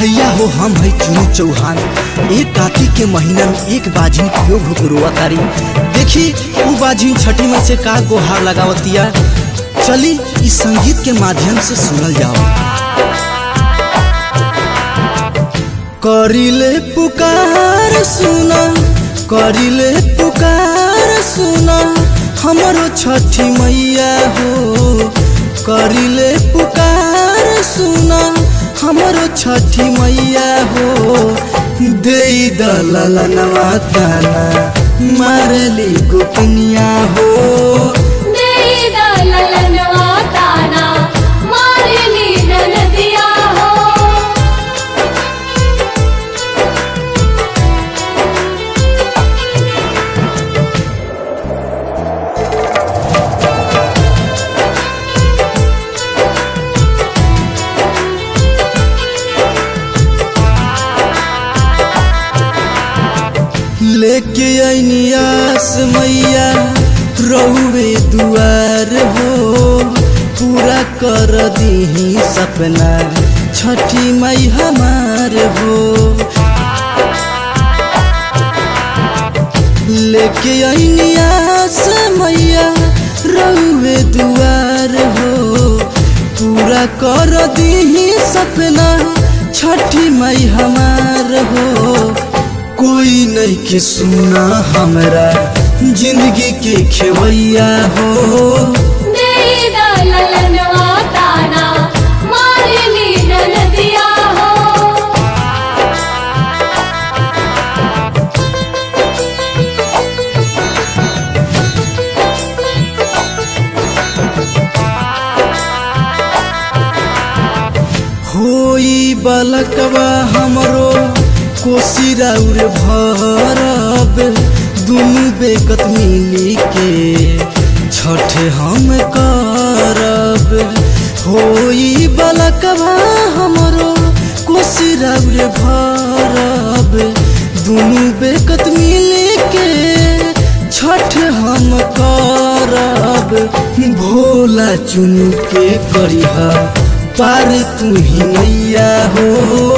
भैया हो हम है चुनी चौहान। एक कार्तिक के महीना में एक बाझिन क्यों भुकरुआ तारी। देखी वो बाझिन छठी में से का गोहार लगावतिया। चली इस संगीत के माध्यम से सुनल जाओ। करिले पुकार सुना, करिले पुकार सुना हमरो छठी मैया हो। करिले पुकार सुना हमरो छठी मैया हो। दे दललनवा ताना मारली गोपनिया हो। दे दललनवा ताना मारली ननदिया हो। लेके आस मैया रहुए दुआर हो। पूरा कर दी सपना छठी मई हमार हो। लेके आस मैया रहुए दुआर हो। पूरा कर दी सपना छठी मई हमार हो। कोई नहीं के सुना हमरा जिंदगी के खेवैया हो। दे दललनवा ताना मारली ननदिया हो। होई बलकवा हमरो कोसी राउर भरब। दुनु बेकत मिली के छठ हम करब। होई बलकवा हमरो कोसी राउर भरब। दुनु बेकत मिली के छठ हम करब। भोला चुन के करिहा पार तू ही मैया हो।